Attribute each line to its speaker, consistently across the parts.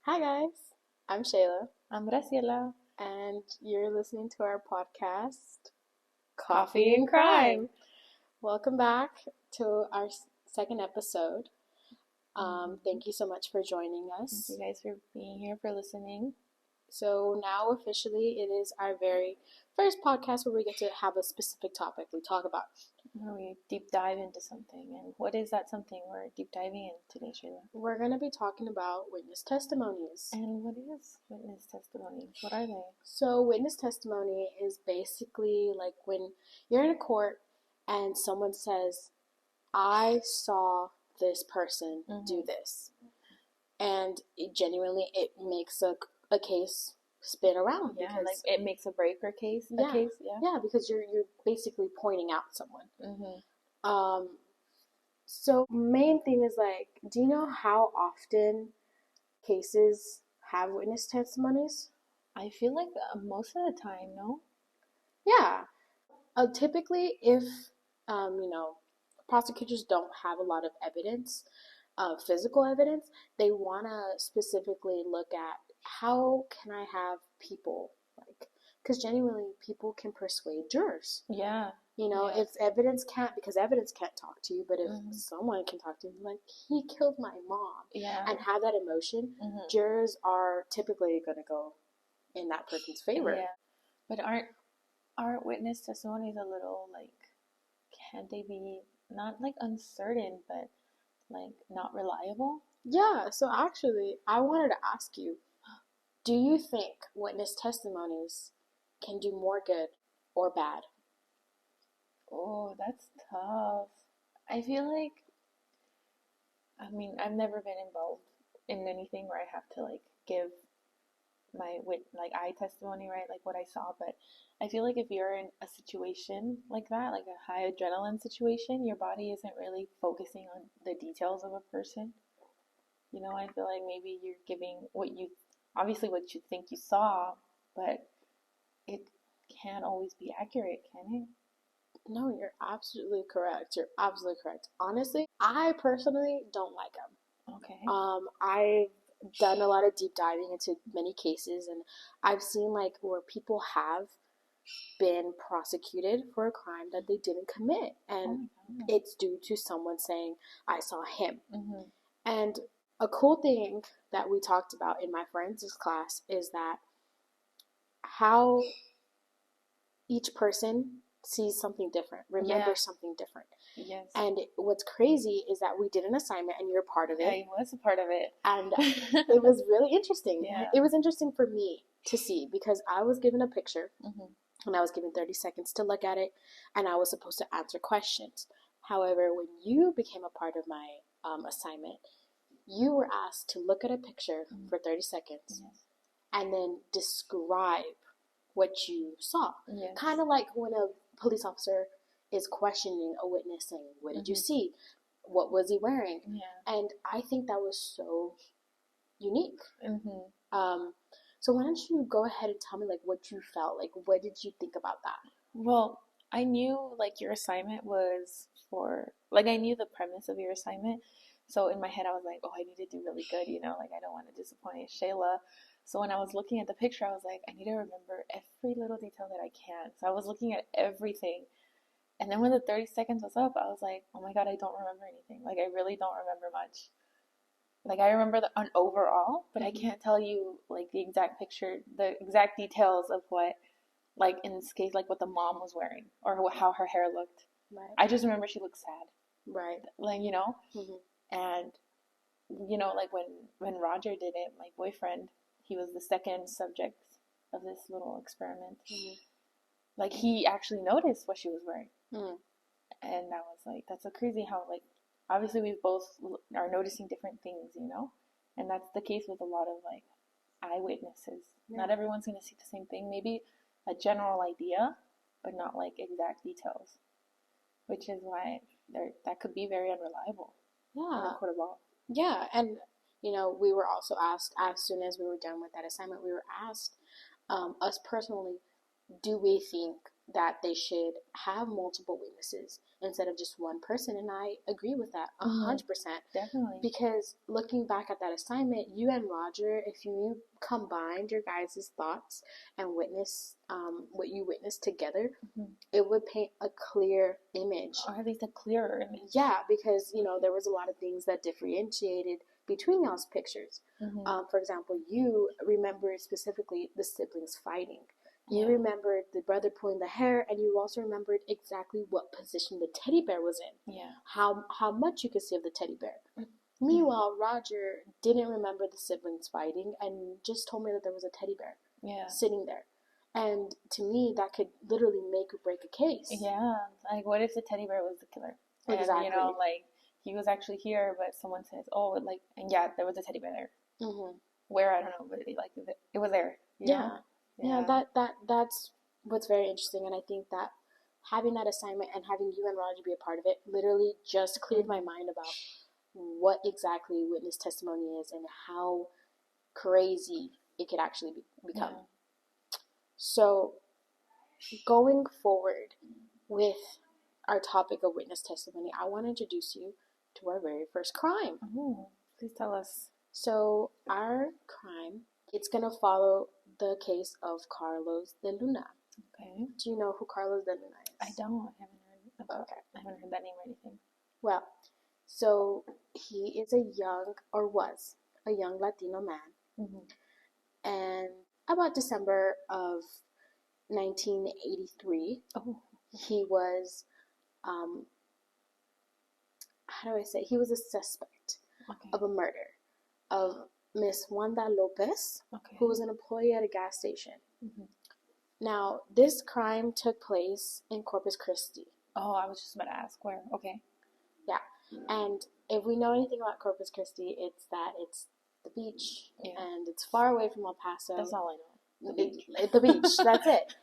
Speaker 1: Hi guys, I'm Shayla,
Speaker 2: I'm Graciela.
Speaker 1: and you're listening to our podcast,
Speaker 2: Coffee and Crime.
Speaker 1: Welcome back to our second episode. Thank you so much for joining
Speaker 2: Thank
Speaker 1: us.
Speaker 2: you guys for being here, for listening.
Speaker 1: So now officially it is our very first podcast where we get to have a specific topic we talk about.
Speaker 2: Where we deep dive into something. And what is that something we're deep diving in today, Shayla?
Speaker 1: We're going to be talking about witness testimonies.
Speaker 2: And what is witness testimonies? What are they?
Speaker 1: So witness testimony is basically like when you're in a court and someone says, I saw this person do this. And it makes a case spin around.
Speaker 2: Yeah,
Speaker 1: because
Speaker 2: like it makes a break or case.
Speaker 1: Yeah, because you're basically pointing out someone. So main thing is like, do you know how often cases have witness testimonies?
Speaker 2: I feel like most of the time, no?
Speaker 1: Yeah. Typically, if prosecutors don't have a lot of evidence, physical evidence, they want to specifically look at how can I have people, like, because genuinely people can persuade jurors.
Speaker 2: Yeah.
Speaker 1: If evidence can't, because evidence can't talk to you, but if someone can talk to you, like, he killed my mom, and have that emotion, jurors are typically going to go in that person's favor.
Speaker 2: Yeah. But aren't witness testimonies a little, like, can't they be not like uncertain, but like not reliable?
Speaker 1: Yeah, so actually, I wanted to ask you, do you think witness testimonies can do more good or bad?
Speaker 2: Oh, that's tough. I feel like, I've never been involved in anything where I have to like give my eye testimony, right? Like what I saw, but I feel like if you're in a situation like that, like a high adrenaline situation, your body isn't really focusing on the details of a person. I feel like maybe you're giving obviously what you think you saw, but it can't always be accurate, can it?
Speaker 1: No, you're absolutely correct. You're absolutely correct. Honestly, I personally don't like them.
Speaker 2: Okay.
Speaker 1: I've done a lot of deep diving into many cases, and I've seen like where people have been prosecuted for a crime that they didn't commit, and it's due to someone saying, I saw him. And a cool thing that we talked about in my forensics class is that how each person sees something different, remembers something different.
Speaker 2: Yes.
Speaker 1: And what's crazy is that we did an assignment and you're a part of it.
Speaker 2: I was a part of it.
Speaker 1: And it was really interesting.
Speaker 2: Yeah.
Speaker 1: It was interesting for me to see because I was given a picture and I was given 30 seconds to look at it and I was supposed to answer questions. However, when you became a part of my assignment, you were asked to look at a picture for 30 seconds and then describe what you saw.
Speaker 2: Yes.
Speaker 1: Kind of like when a police officer is questioning a witness saying, what did you see? What was he wearing?
Speaker 2: Yeah.
Speaker 1: And I think that was so unique. So why don't you go ahead and tell me like what you felt? Like what did you think about that?
Speaker 2: Well, I knew like your assignment was for, like I knew the premise of your assignment. So in my head I was like, oh, I need to do really good, like I don't want to disappoint Shayla. So when I was looking at the picture, I was like, I need to remember every little detail that I can. So I was looking at everything. And then when the 30 seconds was up, I was like, oh my God, I don't remember anything. Like, I really don't remember much. Like, I remember an overall, but I can't tell you, like, the exact picture, the exact details of what, like, in this case, like, what the mom was wearing or how her hair looked.
Speaker 1: Right.
Speaker 2: I just remember she looked sad.
Speaker 1: Right.
Speaker 2: Like, and, like, when Roger did it, my boyfriend, he was the second subject of this little experiment. Like, he actually noticed what she was wearing. And I was like, that's so crazy how, like, obviously we both are noticing different things, And that's the case with a lot of, like, eyewitnesses. Yeah. Not everyone's going to see the same thing. Maybe a general idea, but not, like, exact details. Which is why that could be very unreliable.
Speaker 1: Yeah.
Speaker 2: In a court of law.
Speaker 1: Yeah, and we were also asked, as soon as we were done with that assignment, we were asked, us personally, do we think that they should have multiple witnesses instead of just one person, and I agree with that 100%.
Speaker 2: Definitely.
Speaker 1: Because looking back at that assignment, you and Roger, if you combined your guys' thoughts and what you witnessed together, it would paint a clear image.
Speaker 2: Or at least a clearer image.
Speaker 1: Yeah, because, there was a lot of things that differentiated between y'all's pictures. For example, you remembered specifically the siblings fighting. You remembered the brother pulling the hair, and you also remembered exactly what position the teddy bear was in.
Speaker 2: Yeah.
Speaker 1: How much you could see of the teddy bear. Meanwhile, Roger didn't remember the siblings fighting and just told me that there was a teddy bear sitting there. And to me, that could literally make or break a case.
Speaker 2: Yeah. Like, what if the teddy bear was the killer?
Speaker 1: Exactly.
Speaker 2: And, he was actually here, but someone says, and there was a teddy bear there. Where, I don't know, but it was there.
Speaker 1: Yeah, that's what's very interesting, and I think that having that assignment and having you and Roger be a part of it literally just cleared my mind about what exactly witness testimony is and how crazy it could actually become. So, going forward with our topic of witness testimony, I want to introduce you to our very first crime.
Speaker 2: Please tell us.
Speaker 1: So, our crime, it's going to follow the case of Carlos Deluna.
Speaker 2: Okay.
Speaker 1: Do you know who Carlos Deluna is?
Speaker 2: I don't. I haven't heard that name or anything.
Speaker 1: Well, so he is was a young Latino man. And about December of 1983, he was, he was a suspect of a murder of Miss Wanda Lopez, who was an employee at a gas station. Now, this crime took place in Corpus Christi.
Speaker 2: Oh, I was just about to ask where. Okay.
Speaker 1: Yeah, and if we know anything about Corpus Christi, it's that it's the beach, and it's far away from El Paso.
Speaker 2: That's all I know.
Speaker 1: The beach. That's it.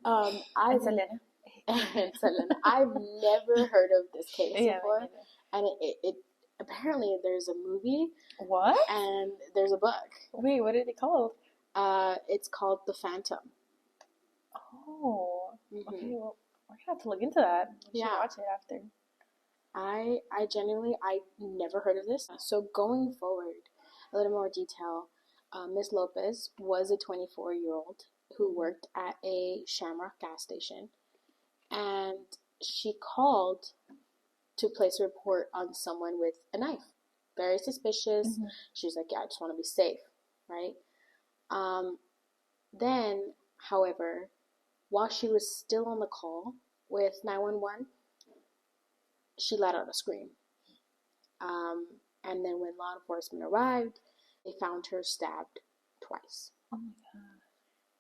Speaker 2: And Selena.
Speaker 1: And Selena. I've never heard of this case before, and it apparently there's a movie.
Speaker 2: What?
Speaker 1: And there's a book.
Speaker 2: Wait, what is it called?
Speaker 1: It's called The Phantom.
Speaker 2: Oh. Okay, well, we're gonna have to look into that. We should watch it after.
Speaker 1: I never heard of this. So going forward, a little more detail. Miss Lopez was a 24-year-old who worked at a Shamrock gas station, and she called to place a report on someone with a knife. Very suspicious. She was like, I just want to be safe, right? Then, however, while she was still on the call with 911, she let out a scream. And then when law enforcement arrived, they found her stabbed twice.
Speaker 2: Oh my God.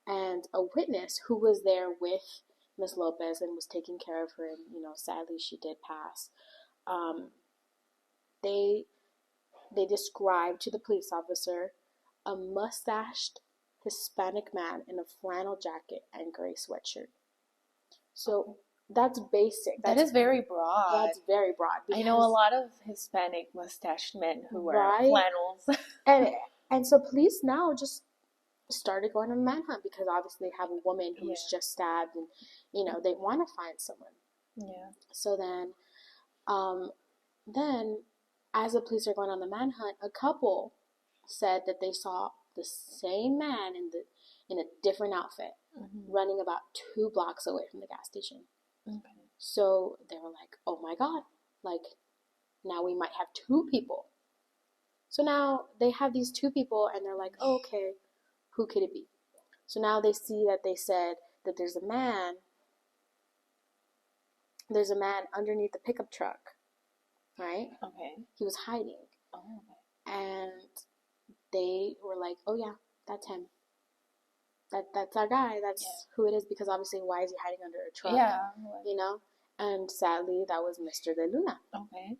Speaker 1: And a witness who was there with Miss Lopez and was taking care of her, and, sadly she did pass, they described to the police officer a mustached Hispanic man in a flannel jacket and gray sweatshirt. So that's basic.
Speaker 2: That is very broad.
Speaker 1: That's very broad.
Speaker 2: I know a lot of Hispanic mustached men who wear flannels.
Speaker 1: and so police now just started going on a manhunt because obviously they have a woman who was just stabbed, and they want to find someone.
Speaker 2: Yeah.
Speaker 1: So then as the police are going on the manhunt, a couple said that they saw the same man in a different outfit running about 2 blocks away from the gas station.
Speaker 2: Okay.
Speaker 1: So they were like, oh my God, now we might have 2 people. So now they have these 2 people, and they're like, oh, okay, who could it be? So now they see that they said that there's a man underneath the pickup truck, right?
Speaker 2: Okay.
Speaker 1: He was hiding.
Speaker 2: Oh, okay.
Speaker 1: And they were like, oh yeah, that's him. That's our guy. That's who it is, because obviously why is he hiding under a truck?
Speaker 2: Yeah.
Speaker 1: And sadly that was Mr. Deluna.
Speaker 2: Okay.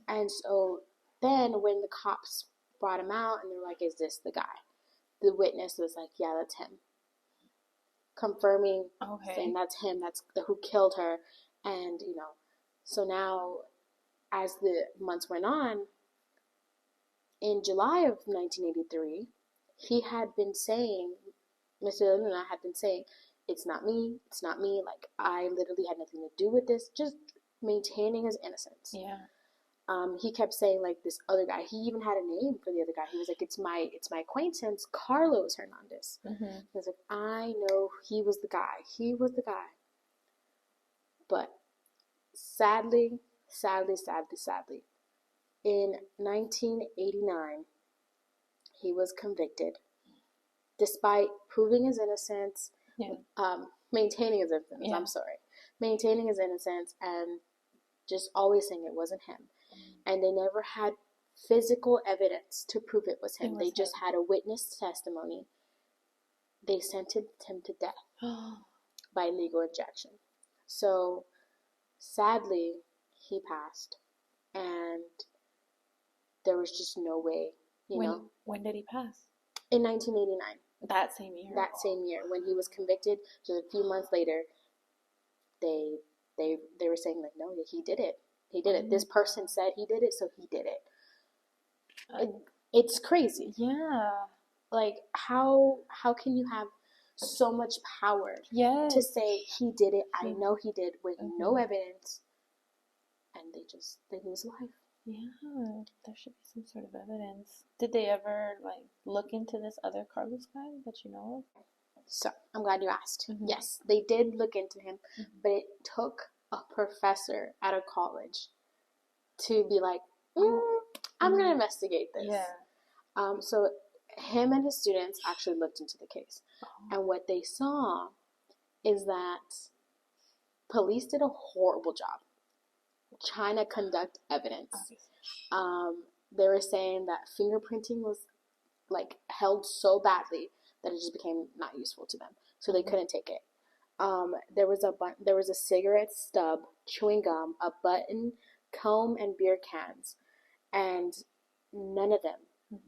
Speaker 1: And so then when the cops brought him out and they're like, is this the guy? The witness was like, yeah, that's him. Confirming, saying that's him, that's who killed her. And, so now as the months went on, in July of 1983, he had been saying, Mr. Deluna had been saying, it's not me. It's not me. Like, I literally had nothing to do with this. Just maintaining his innocence.
Speaker 2: Yeah.
Speaker 1: He kept saying, like, this other guy. He even had a name for the other guy. He was like, it's my acquaintance, Carlos Hernandez.
Speaker 2: Mm-hmm.
Speaker 1: He was like, I know he was the guy. He was the guy. But sadly, in 1989, he was convicted, despite proving his innocence, maintaining his innocence, maintaining his innocence, and just always saying it wasn't him. And they never had physical evidence to prove it was him. They just had a witness testimony. They sentenced him to death by legal injection. So, sadly, he passed, and there was just no way, you know.
Speaker 2: When did he pass?
Speaker 1: In 1989.
Speaker 2: That same year.
Speaker 1: That same year, when he was convicted, just a few months later, they were saying, like, no, he did it. He did it. This person said he did it, so he did it. It's crazy.
Speaker 2: Yeah.
Speaker 1: Like, how can you have so much power to say he did it, I know he did, with no evidence, and they lose life.
Speaker 2: Yeah, there should be some sort of evidence. Did they ever, like, look into this other Carlos guy that you know of?
Speaker 1: So, I'm glad you asked. Yes, they did look into him, but it took a professor at a college to be like, I'm going to investigate this.
Speaker 2: Yeah.
Speaker 1: So, him and his students actually looked into the case. And what they saw is that police did a horrible job trying to conduct evidence. They were saying that fingerprinting was, like, held so badly that it just became not useful to them. So they couldn't take it. There was a cigarette stub, chewing gum, a button, comb, and beer cans, and none of them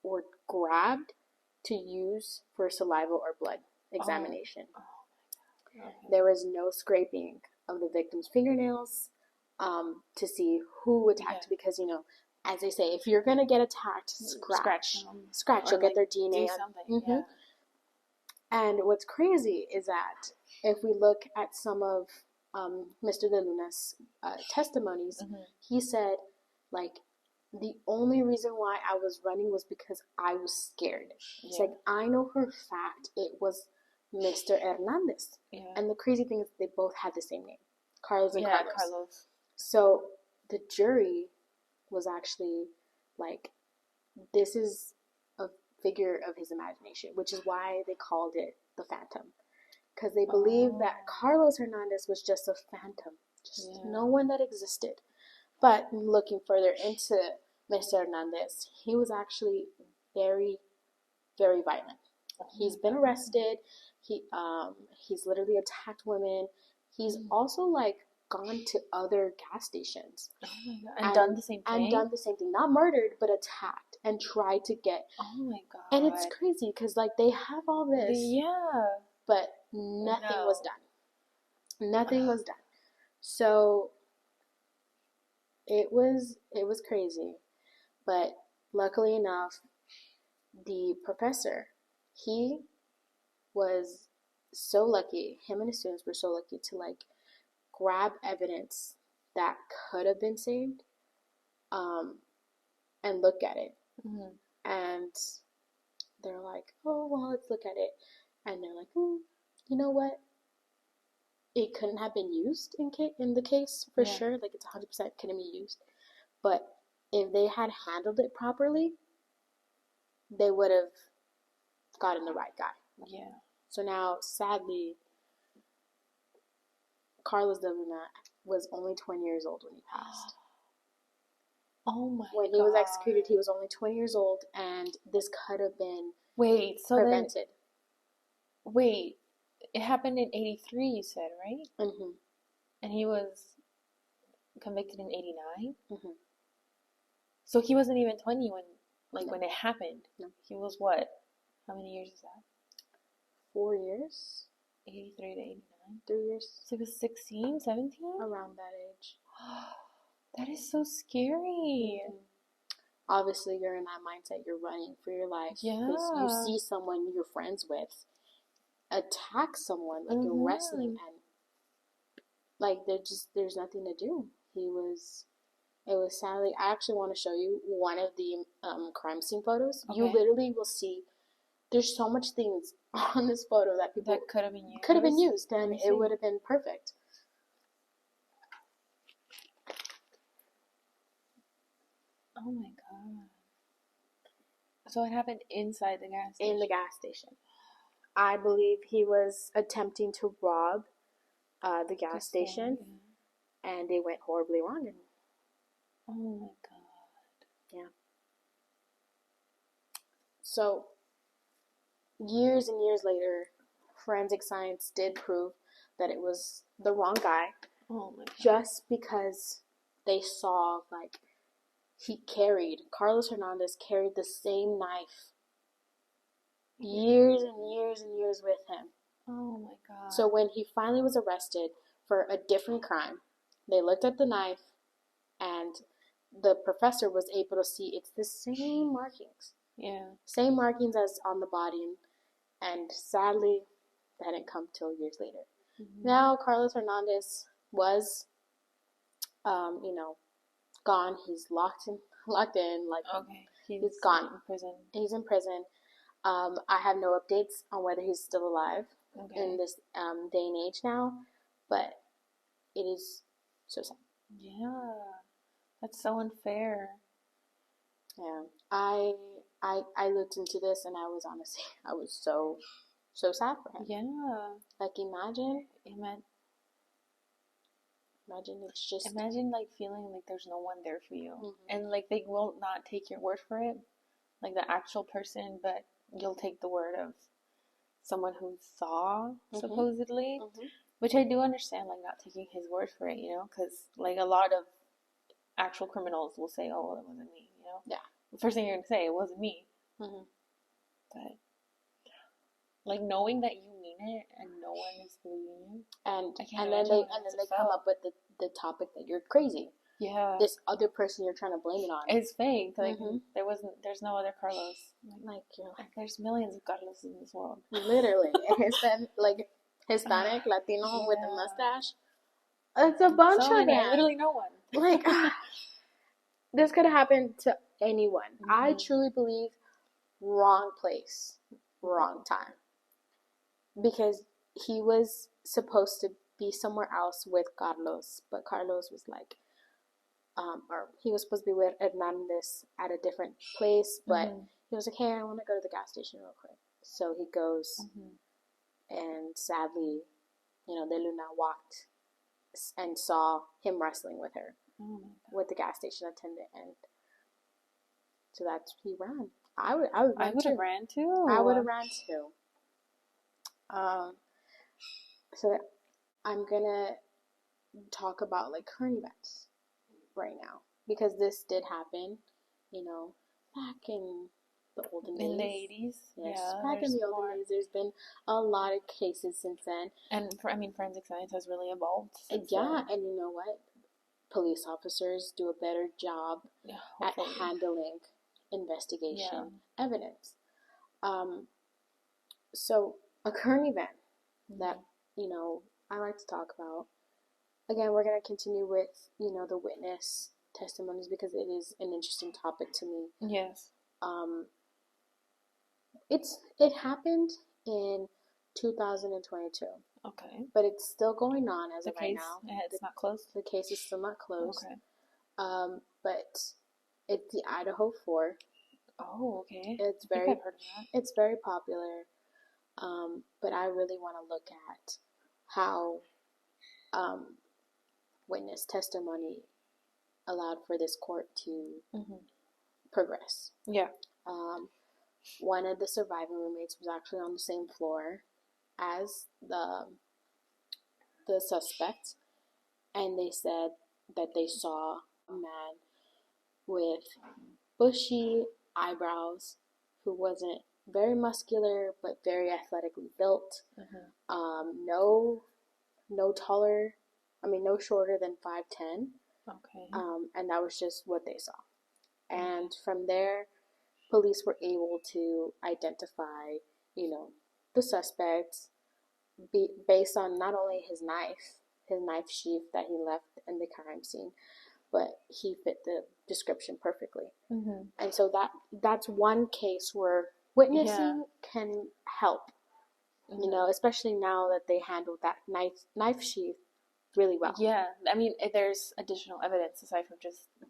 Speaker 1: were grabbed to use for saliva or blood examination. There was no scraping of the victim's fingernails to see who attacked, because, you know, as they say, if you're gonna get attacked, scratch, you'll get their DNA. And what's crazy is that if we look at some of Mr. Deluna's testimonies, he said, like, the only reason why I was running was because I was scared. It's like, I know for a fact it was Mr. Hernandez. And the crazy thing is they both had the same name, Carlos and Carlos. So the jury was actually like, this is a figure of his imagination, which is why they called it the Phantom. Because they believed that Carlos Hernandez was just a phantom, just no one that existed. But looking further into Mr. Hernandez, he was actually very, very violent. He's been arrested. He's literally attacked women. He's also, like, gone to other gas stations
Speaker 2: and done the same thing.
Speaker 1: Not murdered, but attacked and tried to get.
Speaker 2: Oh my god!
Speaker 1: And it's crazy because, like, they have all this. But nothing was done. Nothing was done. So it was crazy, but luckily enough, the professor, he was so lucky. Him and his students were so lucky to, like, grab evidence that could have been saved, and look at it. And they're like, oh, well, let's look at it. And they're like, you know what? It couldn't have been used in the case for sure. Like, it's 100% couldn't be used. But if they had handled it properly, they would have gotten the right guy.
Speaker 2: Yeah.
Speaker 1: So now, sadly, Carlos Deluna was only 20 years old when he passed.
Speaker 2: Oh my god.
Speaker 1: When he was executed, he was only 20 years old, and this could have been prevented.
Speaker 2: It happened in 83, you said, right? And he was convicted in 89? So he wasn't even 20 when it happened.
Speaker 1: No.
Speaker 2: He was what? How many years is that?
Speaker 1: 4 years.
Speaker 2: 83 to 89?
Speaker 1: 3 years.
Speaker 2: So he was 16, 17?
Speaker 1: Around that age.
Speaker 2: That is so scary.
Speaker 1: Obviously, you're in that mindset. You're running for your life.
Speaker 2: Yeah.
Speaker 1: Because you see someone you're friends with attack someone like in wrestling, and like there's nothing to do. It was sadly. I actually want to show you one of the crime scene photos.
Speaker 2: Okay.
Speaker 1: You literally will see. There's so much things on this photo that people
Speaker 2: that could have been used,
Speaker 1: and it would have been perfect.
Speaker 2: Oh my god! So it happened inside the gas station.
Speaker 1: In the gas station. I believe he was attempting to rob the gas station, and it went horribly wrong. And,
Speaker 2: oh my god!
Speaker 1: Yeah. So years and years later, forensic science did prove that it was the wrong guy.
Speaker 2: Oh my god!
Speaker 1: Just because they saw like Carlos Hernandez carried the same knife years and years and years with him.
Speaker 2: Oh my god.
Speaker 1: So when he finally was arrested for a different crime, they looked at the knife and the professor was able to see it's the same markings.
Speaker 2: Yeah.
Speaker 1: Same markings as on the body, and sadly that didn't come till years later. Now Carlos Hernandez was gone. He's locked in like
Speaker 2: okay.
Speaker 1: He's gone.
Speaker 2: In prison.
Speaker 1: He's in prison. I have no updates on whether he's still alive in this day and age now, but it is so sad.
Speaker 2: Yeah, that's so unfair.
Speaker 1: Yeah, I looked into this and I was so sad for him.
Speaker 2: Yeah,
Speaker 1: like imagine it's just
Speaker 2: imagine like feeling like there's no one there for you, and like they will not take your word for it, like the actual person, but you'll take the word of someone who saw supposedly, which I do understand, like not taking his word for it, because like a lot of actual criminals will say, "Oh, well, it wasn't me,"
Speaker 1: Yeah.
Speaker 2: The first thing you're gonna say, it wasn't me. But like knowing that you mean it and no one is believing you,
Speaker 1: and then they come up with the topic that you're crazy.
Speaker 2: Yeah.
Speaker 1: This other person you're trying to blame it on.
Speaker 2: It's fake. Like there's no other Carlos.
Speaker 1: Like you're like
Speaker 2: there's millions of Carlos in this world.
Speaker 1: Literally. Hispanic, Latino with a mustache. It's a bunch of them.
Speaker 2: Literally no one.
Speaker 1: Like this could have happened to anyone. I truly believe wrong place, wrong time. Because he was supposed to be somewhere else with Carlos, but Carlos was like, or he was supposed to be with Hernandez at a different place, but he was like, hey, I want to go to the gas station real quick. So he goes, and sadly, Deluna walked and saw him wrestling with her, with the gas station attendant, and so he ran. I would have
Speaker 2: ran too.
Speaker 1: I would have ran too. So I'm gonna talk about like current events right now, because this did happen, back in the olden days.
Speaker 2: In the 80s.
Speaker 1: Yes, back in the olden days. There's been a lot of cases since then.
Speaker 2: And forensic science has really evolved.
Speaker 1: Yeah, and you know what? Police officers do a better job at handling investigation evidence. So a current event that, I like to talk about. Again, we're going to continue with, the witness testimonies, because it is an interesting topic to me.
Speaker 2: Yes.
Speaker 1: It happened in 2022.
Speaker 2: Okay.
Speaker 1: But it's still going on as of right now.
Speaker 2: It's not closed?
Speaker 1: The case is still not closed.
Speaker 2: Okay.
Speaker 1: But it's the Idaho 4.
Speaker 2: Oh, okay.
Speaker 1: I've heard of that. It's very popular. But I really want to look at how witness testimony allowed for this court to progress.
Speaker 2: Yeah.
Speaker 1: One of the surviving roommates was actually on the same floor as the suspect, and they said that they saw a man with bushy eyebrows who wasn't very muscular but very athletically built. No shorter than 5'10".
Speaker 2: Okay.
Speaker 1: And that was just what they saw. And from there, police were able to identify, the suspect, based on not only his knife sheath that he left in the crime scene, but he fit the description perfectly.
Speaker 2: Mm-hmm.
Speaker 1: And so that's one case where witnessing can help.
Speaker 2: Mm-hmm.
Speaker 1: You know, especially now that they handled that knife sheath really well.
Speaker 2: Yeah, I mean, there's additional evidence aside from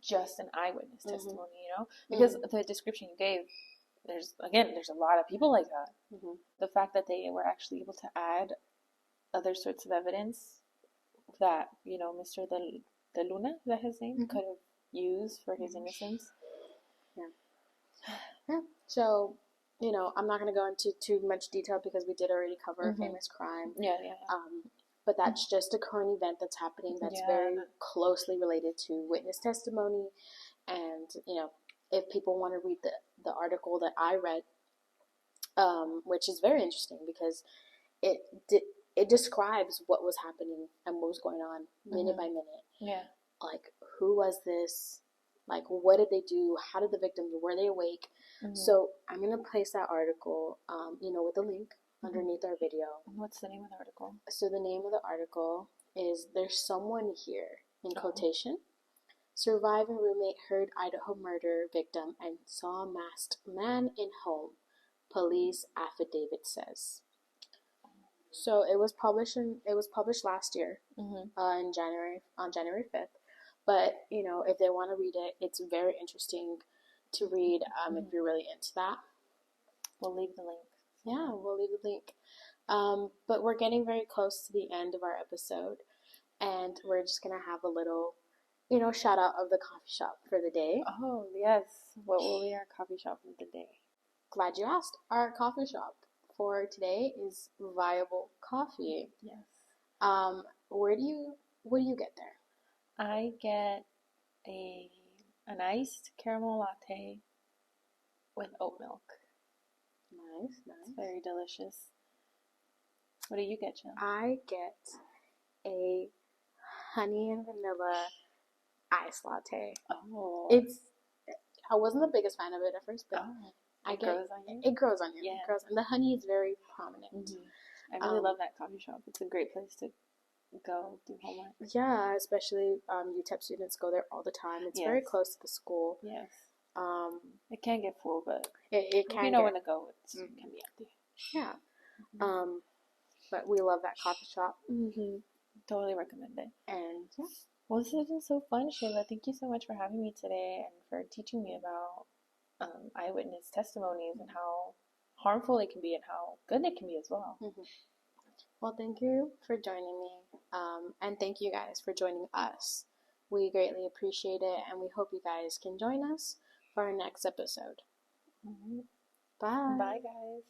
Speaker 2: just an eyewitness testimony, you know, because the description you gave, there's a lot of people like that.
Speaker 1: Mm-hmm.
Speaker 2: The fact that they were actually able to add other sorts of evidence that, you know, Mr. Deluna, is that his name, could have used for his innocence.
Speaker 1: Yeah. So, you know, I'm not going to go into too much detail because we did already cover a famous crime.
Speaker 2: Yeah.
Speaker 1: But that's just a current event that's happening that's very closely related to witness testimony. And, you know, if people want to read the article that I read, which is very interesting because it describes what was happening and what was going on minute by minute.
Speaker 2: Yeah.
Speaker 1: Like, who was this? Like, what did they do? How did the victims, were they awake? So I'm going to place that article, you know, with a link underneath our video.
Speaker 2: What's the name of the article?
Speaker 1: So the name of the article is There's Someone Here, in quotation. Surviving roommate heard Idaho murder victim and saw masked man in home. Police affidavit says. So it was published last year, in January, on January 5th. But, you know, if they want to read it, it's very interesting to read, if you're really into that.
Speaker 2: We'll leave the link.
Speaker 1: Yeah, we'll leave the link. But we're getting very close to the end of our episode, and we're just going to have a little, you know, shout out of the coffee shop for the day.
Speaker 2: Oh, yes. What will be our coffee shop for the day?
Speaker 1: Glad you asked. Our coffee shop for today is Viable Coffee.
Speaker 2: Yes.
Speaker 1: What do you get there?
Speaker 2: I get an iced caramel latte with oat milk.
Speaker 1: Nice.
Speaker 2: It's very delicious. What do you get, Jill?
Speaker 1: I get a honey and vanilla iced latte.
Speaker 2: Oh.
Speaker 1: I wasn't the biggest fan of it at first, but
Speaker 2: it grows on you?
Speaker 1: It grows on you.
Speaker 2: Yeah.
Speaker 1: It grows, and the honey is very prominent.
Speaker 2: I really love that coffee shop. It's a great place to go do homework.
Speaker 1: Yeah, especially UTEP students go there all the time. It's very close to the school.
Speaker 2: Yes. It can get full, but
Speaker 1: it can.
Speaker 2: If you know when to go, it can be empty.
Speaker 1: Yeah. But we love that coffee shop.
Speaker 2: Totally recommend it.
Speaker 1: And yeah.
Speaker 2: Well, this has been so fun, Shayla. Thank you so much for having me today and for teaching me about eyewitness testimonies and how harmful they can be and how good they can be as well.
Speaker 1: Well, thank you for joining me, and thank you guys for joining us. We greatly appreciate it, and we hope you guys can join us for our next episode. Bye.
Speaker 2: Bye, guys.